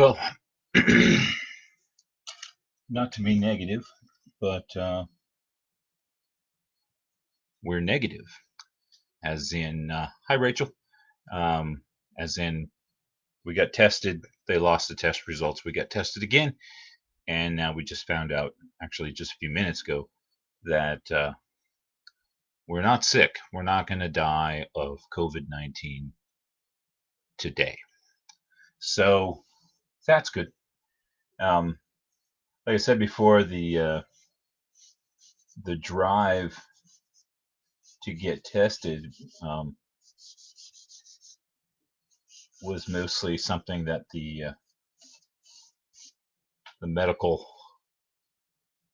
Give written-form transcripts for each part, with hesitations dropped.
Well, not to be negative, but we're negative, as in, hi Rachel, um, as in we got tested, they lost the test results, we got tested again, and now we just found out, actually just a few minutes ago, that we're not sick. We're not going to die of COVID-19 today. So that's good. Um, like I said before, the drive to get tested was mostly something that the medical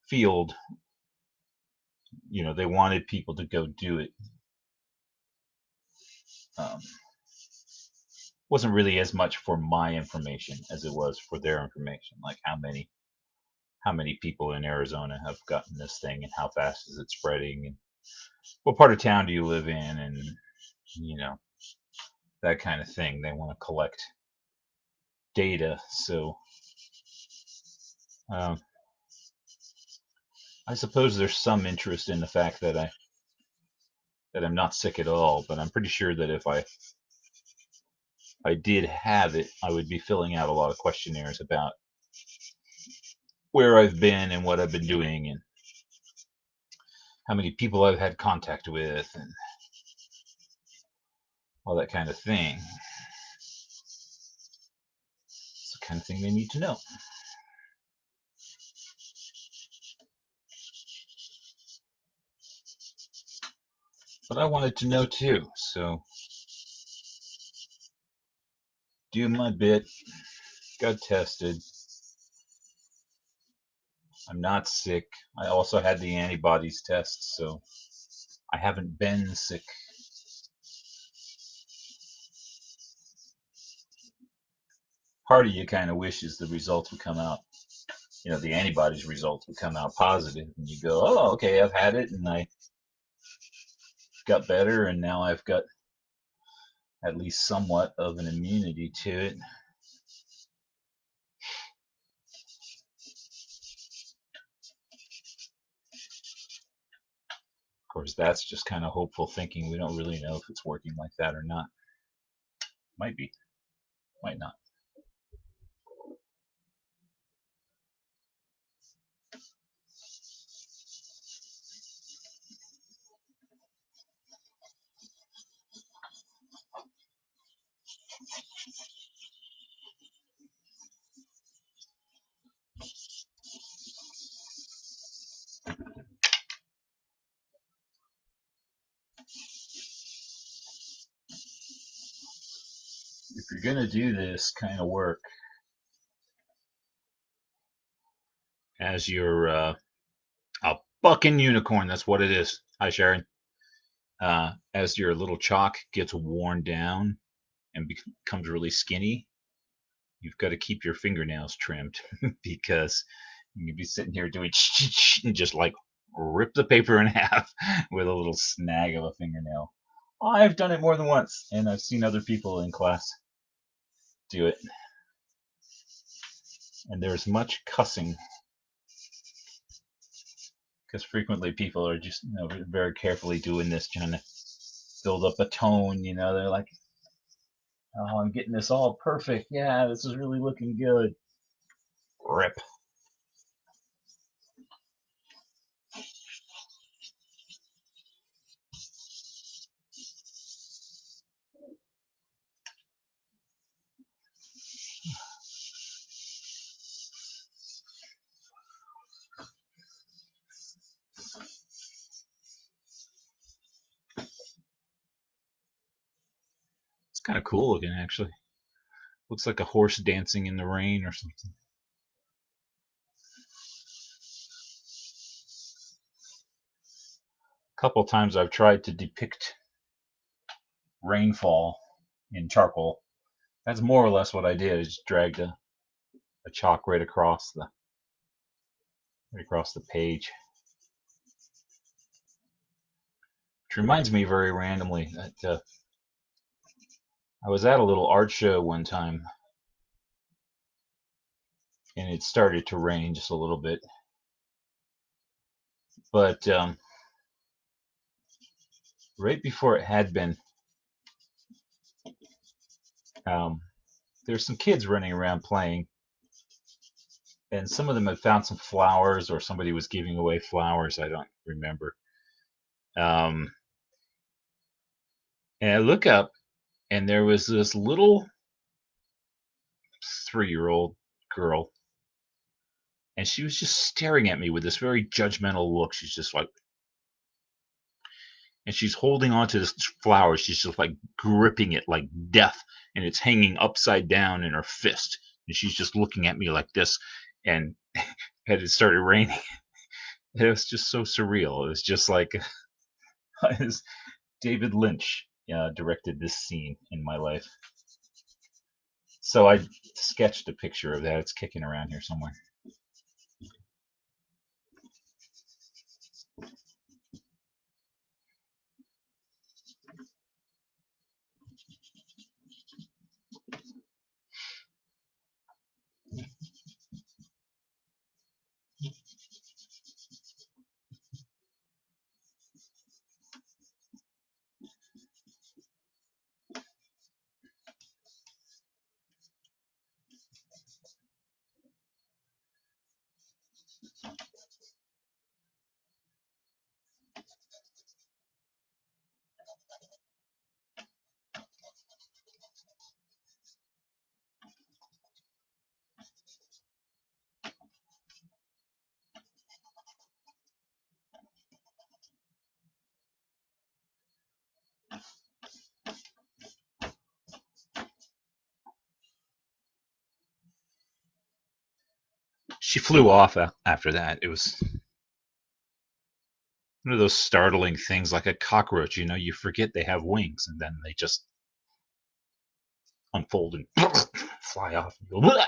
field, they wanted people to go do it. Um, wasn't really as much for my information as it was for their information, like how many people in Arizona have gotten this thing and how fast is it spreading and what part of town do you live in, and you know that kind of thing. They want to collect data. So um, I suppose there's some interest in the fact that I'm not sick at all, but I'm pretty sure that if I did have it, I would be filling out a lot of questionnaires about where I've been and what I've been doing and how many people I've had contact with and all that kind of thing. It's the kind of thing they need to know. But I wanted to know too, so do my bit, got tested. I'm not sick. I also had the antibodies test, so I haven't been sick. Part of you kind of wishes the results would come out, the antibodies results would come out positive, and you go, oh, okay, I've had it, and I got better, and now I've got at least somewhat of an immunity to it. Of course, that's just kind of hopeful thinking. We don't really know if it's working like that or not. Might be, might not. If you're going to do this kind of work as your a fucking unicorn, that's what it is. Hi, Sharon. As your little chalk gets worn down and becomes really skinny, you've got to keep your fingernails trimmed because you'd be sitting here doing and just like rip the paper in half with a little snag of a fingernail. I've done it more than once, and I've seen other people in class do it. And there's much cussing because frequently people are just very carefully doing this, trying to build up a tone. They're like, oh, I'm getting this all perfect. Yeah, this is really looking good. Rip. It's kind of cool looking, actually. Looks like a horse dancing in the rain or something. A couple of times I've tried to depict rainfall in charcoal. That's more or less what I did. I just dragged a chalk right across the page. Which reminds me very randomly that I was at a little art show one time and it started to rain just a little bit. But right before it had been, um, there's some kids running around playing, and some of them had found some flowers, or somebody was giving away flowers. I don't remember. Um, and I look up, and there was this little 3-year-old girl, and she was just staring at me with this very judgmental look. She's just like, and she's holding on to this flower. She's just like gripping it like death, and it's hanging upside down in her fist. And she's just looking at me like this, and had it started raining. It was just so surreal. It was just like David Lynch directed this scene in my life. So I sketched a picture of that. It's kicking around here somewhere. She flew off after that. It was one of those startling things, like a cockroach. You forget they have wings, and then they just unfold and fly off. And go, "Bleh!"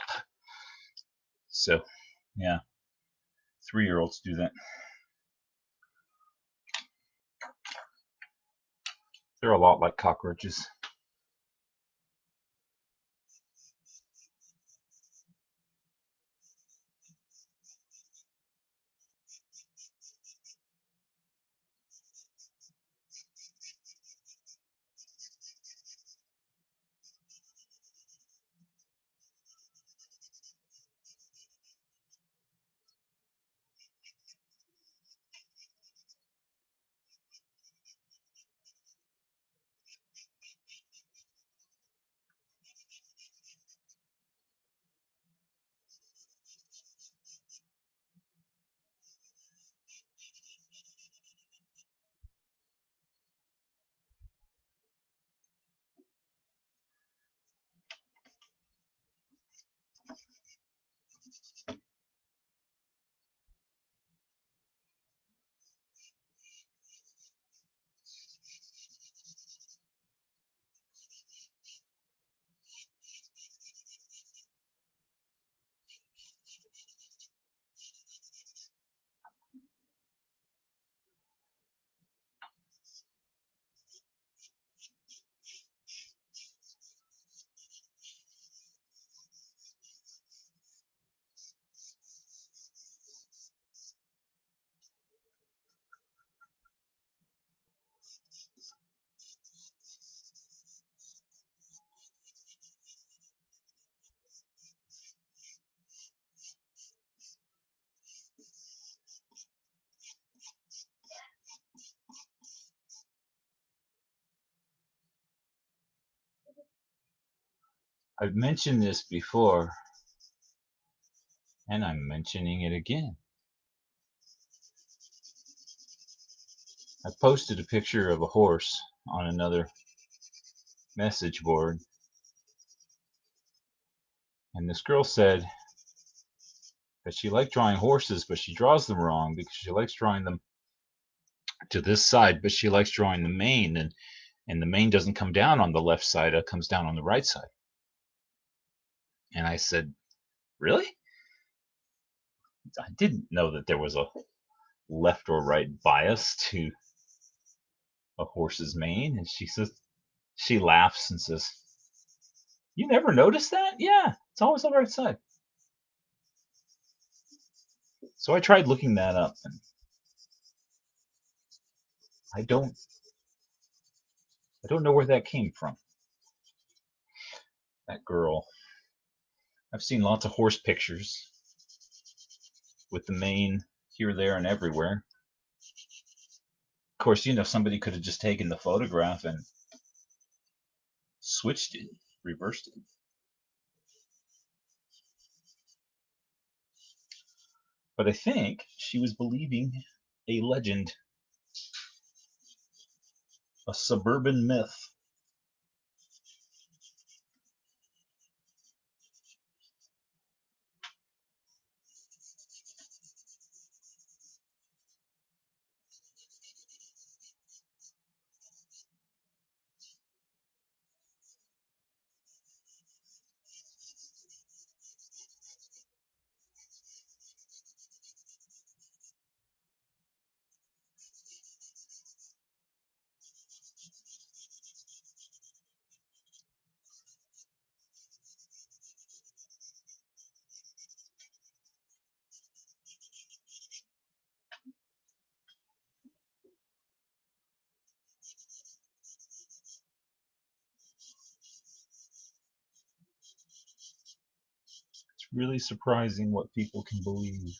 So, yeah, 3-year-olds do that. They're a lot like cockroaches. I've mentioned this before, and I'm mentioning it again. I posted a picture of a horse on another message board, and this girl said that she liked drawing horses, but she draws them wrong because she likes drawing them to this side, but she likes drawing the mane, and the mane doesn't come down on the left side, it comes down on the right side. And I said, really? I didn't know that there was a left or right bias to a horse's mane. And she laughs and says, you never noticed that? Yeah, it's always on the right side. So I tried looking that up, and I don't I don't know where that came from. That girl. I've seen lots of horse pictures with the mane here, there, and everywhere. Of course, somebody could have just taken the photograph and switched it, reversed it. But I think she was believing a legend, a suburban myth. It's really surprising what people can believe.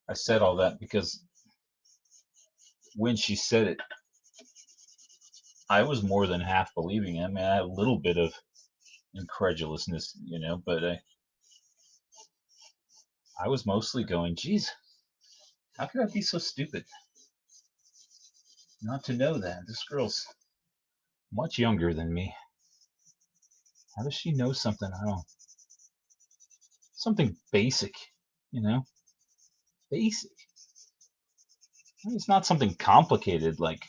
I said all that because when she said it, I was more than half believing it. I mean, I had a little bit of incredulousness, but I was mostly going, geez, how could I be so stupid not to know that? This girl's much younger than me. How does she know something I don't? Something basic, you know? Basic. I mean, it's not something complicated like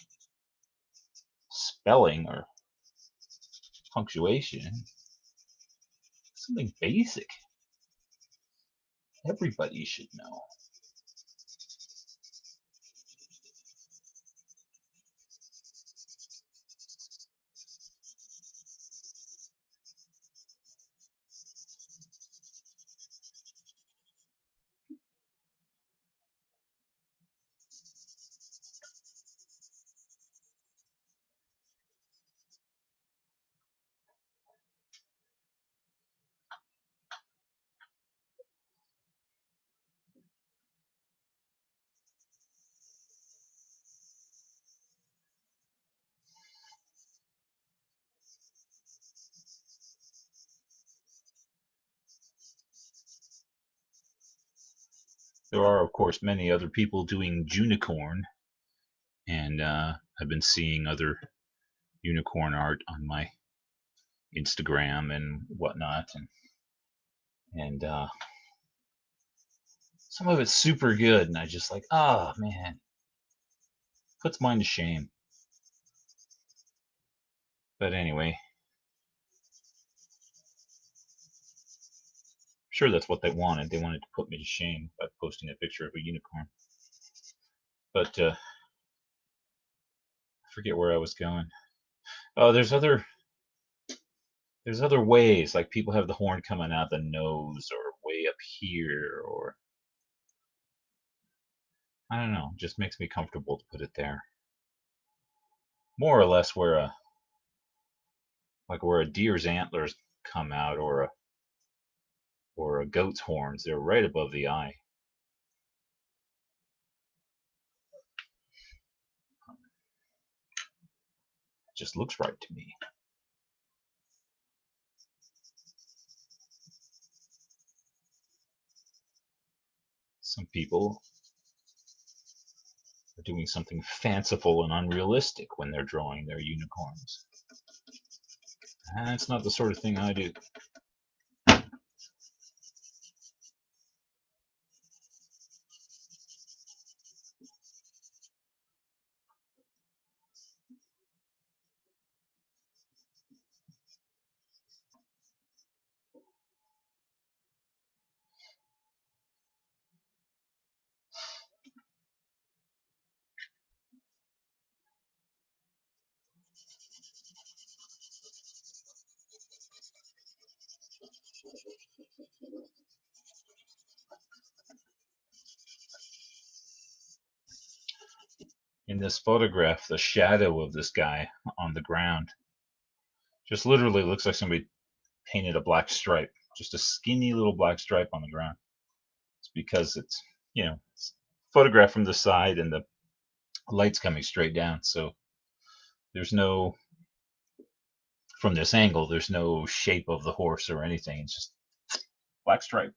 spelling or punctuation. Something basic. Everybody should know. There are, of course, many other people doing Junicorn, and I've been seeing other unicorn art on my Instagram and whatnot, and some of it's super good, and I just like, oh man, puts mine to shame. But anyway, sure that's what they wanted. They wanted to put me to shame by posting a picture of a unicorn. But I forget where I was going. Oh, there's other ways. Like people have the horn coming out the nose or way up here, or I don't know. Just makes me comfortable to put it there. More or less where like where a deer's antlers come out, or a goat's horns. They're right above the eye. It just looks right to me. Some people are doing something fanciful and unrealistic when they're drawing their unicorns. That's not the sort of thing I do. In this photograph, the shadow of this guy on the ground just literally looks like somebody painted a black stripe, just a skinny little black stripe on the ground. It's because it's photographed from the side and the light's coming straight down. So there's no, from this angle, there's no shape of the horse or anything. It's just black stripe.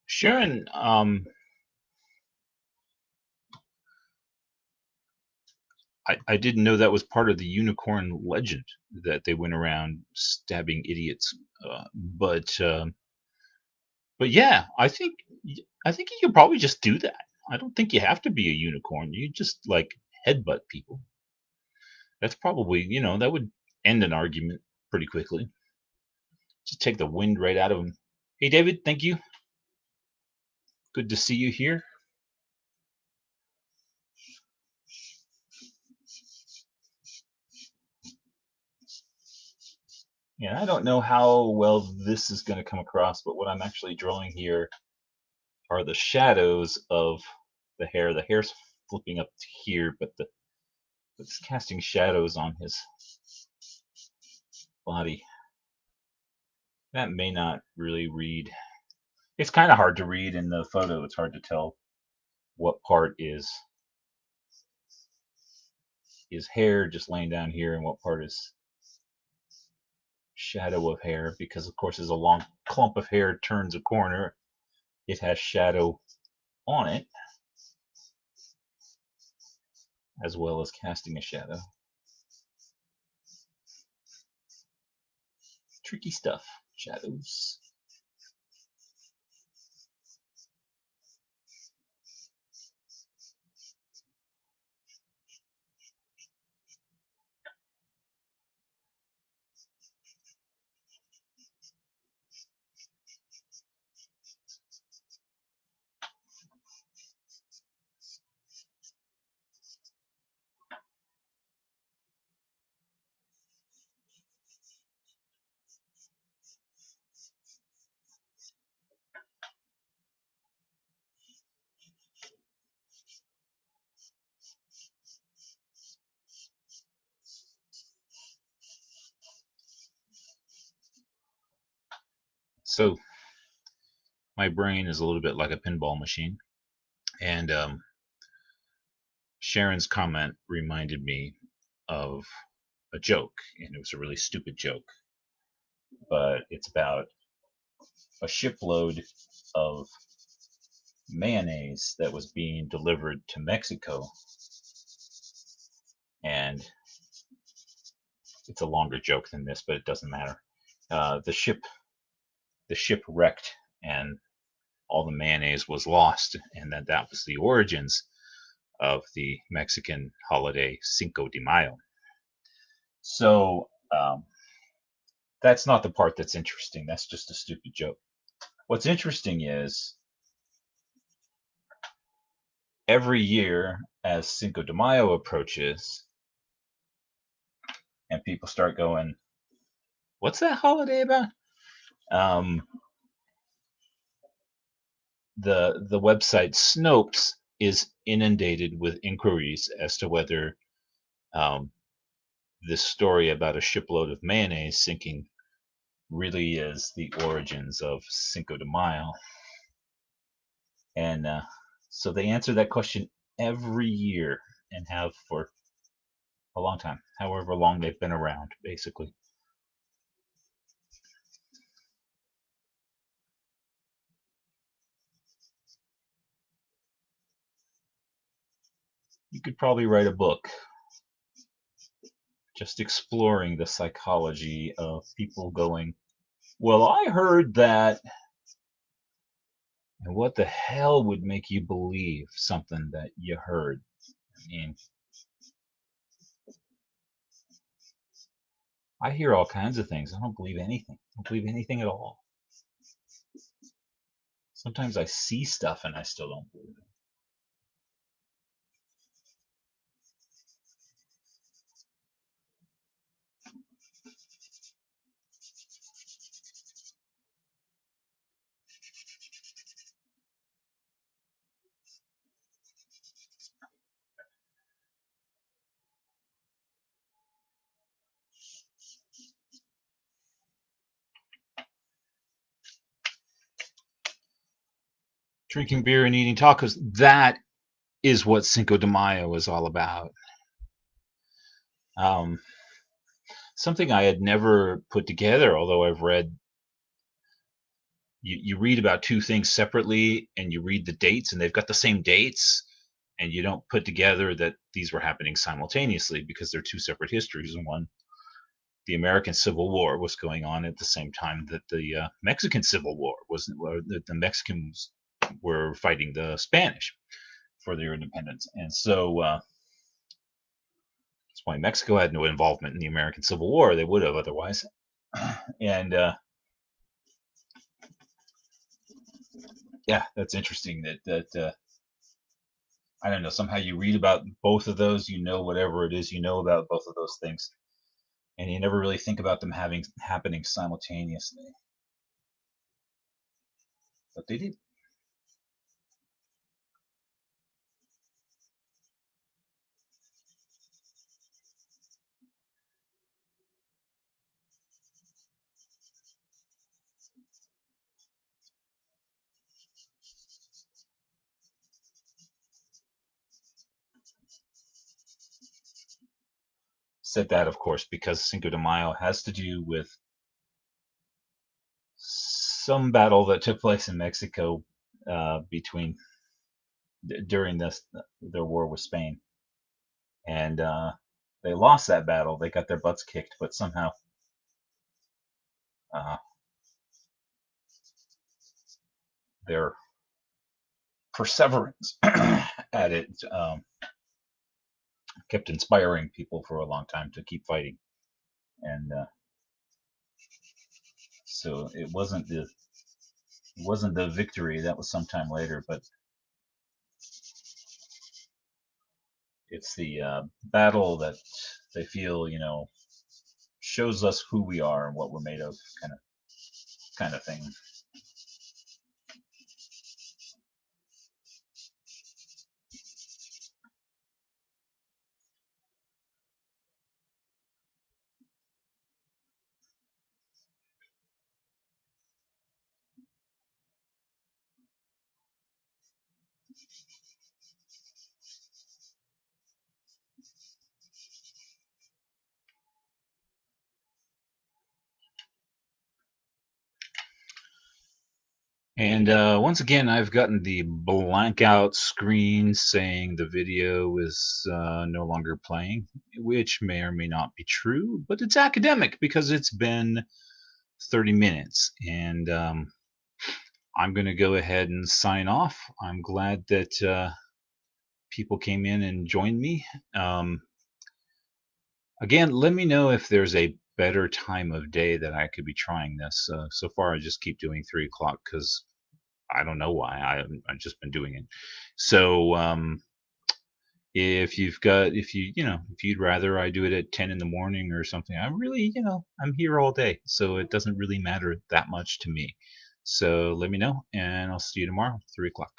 Sharon, I didn't know that was part of the unicorn legend that they went around stabbing idiots. But yeah, I think you could probably just do that. I don't think you have to be a unicorn. You just like headbutt people. That's probably, that would end an argument pretty quickly. Just take the wind right out of them. Hey, David, thank you. Good to see you here. Yeah, I don't know how well this is going to come across, but what I'm actually drawing here are the shadows of the hair. The hair's flipping up to here, but it's casting shadows on his body. That may not really read. It's kind of hard to read in the photo. It's hard to tell what part is hair just laying down here and what part is shadow of hair, because of course as a long clump of hair turns a corner, it has shadow on it as well as casting a shadow. Tricky stuff. Shadows. So my brain is a little bit like a pinball machine, and Sharon's comment reminded me of a joke, and it was a really stupid joke, but it's about a shipload of mayonnaise that was being delivered to Mexico, and it's a longer joke than this, but it doesn't matter. The ship wrecked, and all the mayonnaise was lost, and that was the origins of the Mexican holiday Cinco de Mayo. So that's not the part that's interesting. That's just a stupid joke. What's interesting is every year as Cinco de Mayo approaches, and people start going, "What's that holiday about?" Um, the website Snopes is inundated with inquiries as to whether um, this story about a shipload of mayonnaise sinking really is the origins of Cinco de Mayo. And so they answer that question every year and have for a long time, however long they've been around, basically. You could probably write a book just exploring the psychology of people going, "Well, I heard that," and what the hell would make you believe something that you heard? I mean, I hear all kinds of things. I don't believe anything. I don't believe anything at all. Sometimes I see stuff and I still don't believe it. Drinking beer and eating tacos, that is what Cinco de Mayo is all about. Um, Something I had never put together, although I've read, you read about two things separately and you read the dates and they've got the same dates, and you don't put together that these were happening simultaneously because they're two separate histories. And one, the American Civil War was going on at the same time that the Mexican Civil War was, where the Mexicans were fighting the Spanish. for their independence. And so that's why Mexico had no involvement in the American Civil War. They would have otherwise. And yeah, that's interesting that I don't know. Somehow you read about both of those, you know whatever it is you know about both of those things, and you never really think about them having happening simultaneously, but they did. Said that, of course, because Cinco de Mayo has to do with some battle that took place in Mexico between during their war with Spain, and they lost that battle. They got their butts kicked, but somehow uh, their perseverance at it kept inspiring people for a long time to keep fighting. And so it wasn't the victory, that was sometime later, but it's the battle that they feel shows us who we are and what we're made of, kind of thing. And once again, I've gotten the blank out screen saying the video is no longer playing, which may or may not be true, but it's academic because it's been 30 minutes. And I'm going to go ahead and sign off. I'm glad that people came in and joined me. Um, Again, let me know if there's a better time of day that I could be trying this. So far, I just keep doing 3 o'clock because I don't know why. I've just been doing it. So if you'd rather I do it at 10 in the morning or something, I'm really, I'm here all day, so it doesn't really matter that much to me. So let me know, and I'll see you tomorrow, 3 o'clock.